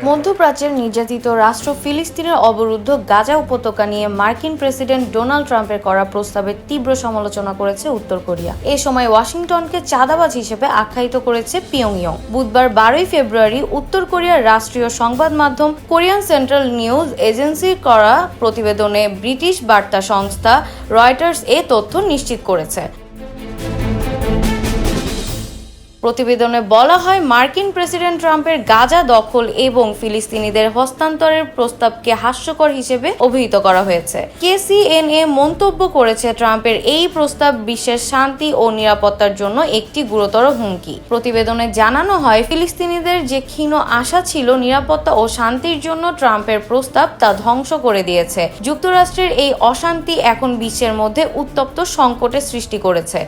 মধ্যপ্রাচ্যের নির্যাতিত রাষ্ট্র ফিলিস্তিনের অবরুদ্ধ গাজা উপত্যকা নিয়ে মার্কিন প্রেসিডেন্ট ডোনাল্ড ট্রাম্পের করা প্রস্তাবের তীব্র সমালোচনা করেছে উত্তর কোরিয়া। এ সময় ওয়াশিংটনকে চাঁদাবাজ হিসেবে আখ্যায়িত করেছে পিয়ংইয়ং। বুধবার 12 ফেব্রুয়ারি উত্তর কোরিয়ার রাষ্ট্রীয় সংবাদ মাধ্যম কোরিয়ান সেন্ট্রাল নিউজ এজেন্সির করা প্রতিবেদনে ব্রিটিশ বার্তা সংস্থা রয়টার্স এ তথ্য নিশ্চিত করেছে। প্রতিবেদনে বলা হয়, মার্কিন প্রেসিডেন্ট ট্রাম্পের গাজা দখল এবং ফিলিস্তিনিদের হস্তান্তরের প্রস্তাবকে হাস্যকর হিসেবে অভিহিত করা হয়েছে। KCNA মন্তব্য করেছে, ট্রাম্পের এই প্রস্তাব বিশ্বের শান্তি ও নিরাপত্তার জন্য একটি গুরুতর হুমকি। প্রতিবেদনে জানানো হয়, ফিলিস্তিনিদের যে ক্ষীণ আশা ছিল নিরাপত্তা ও শান্তির জন্য ট্রাম্পের প্রস্তাব তা ধ্বংস করে দিয়েছে। যুক্তরাষ্ট্রের এই অশান্তি এখন বিশ্বের মধ্যে উত্তপ্ত সংকটের সৃষ্টি করেছে।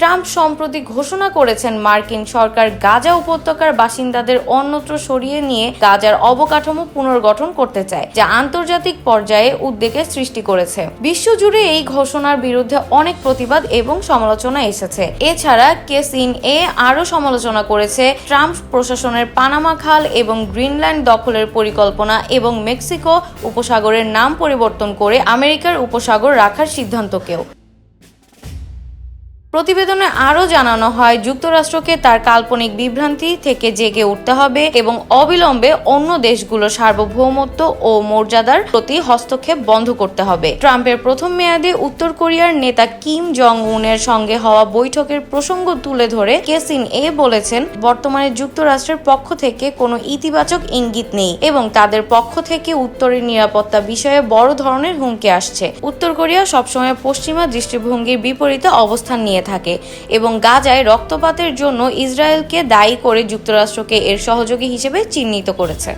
ট্রাম্প সম্প্রতি ঘোষণা করেছেন, মার্কিন সরকার গাজা উপত্যকার বাসিন্দাদের অন্যত্র সরিয়ে নিয়ে গাজার অবকাঠামো পুনর্গঠন করতে চায়, যা আন্তর্জাতিক পর্যায়ে উদ্বেগের সৃষ্টি করেছে। বিশ্বজুড়ে এই ঘোষণার বিরুদ্ধে অনেক প্রতিবাদ এবং সমালোচনা এসেছে। এছাড়া KCNA আরও সমালোচনা করেছে ট্রাম্প প্রশাসনের পানামা খাল এবং গ্রিনল্যান্ড দখলের পরিকল্পনা এবং মেক্সিকো উপসাগরের নাম পরিবর্তন করে আমেরিকার উপসাগর রাখার সিদ্ধান্তকেও। প্রতিবেদনে আরও জানানো হয়, যুক্তরাষ্ট্রকে তার কাল্পনিক বিভ্রান্তি থেকে জেগে উঠতে হবে এবং অবিলম্বে অন্য দেশগুলোর সার্বভৌমত্ব ও মর্যাদার প্রতি হস্তক্ষেপ বন্ধ করতে হবে। ট্রাম্পের প্রথম মেয়াদে উত্তর কোরিয়ার নেতা কিম জং উনের সঙ্গে হওয়া বৈঠকের প্রসঙ্গ তুলে ধরে KCNA বলেছেন, বর্তমানে যুক্তরাষ্ট্রের পক্ষ থেকে কোনো ইতিবাচক ইঙ্গিত নেই এবং তাদের পক্ষ থেকে উত্তরের নিরাপত্তা বিষয়ে বড় ধরনের হুমকি আসছে। উত্তর কোরিয়া সবসময় পশ্চিমা দৃষ্টিভঙ্গির বিপরীতে অবস্থান নিয়ে থাকে এবং গাজায় রক্তপাতের জন্য ইসরায়েলকে দায়ী করে যুক্তরাষ্ট্রকে এর সহযোগী হিসেবে চিহ্নিত করেছে।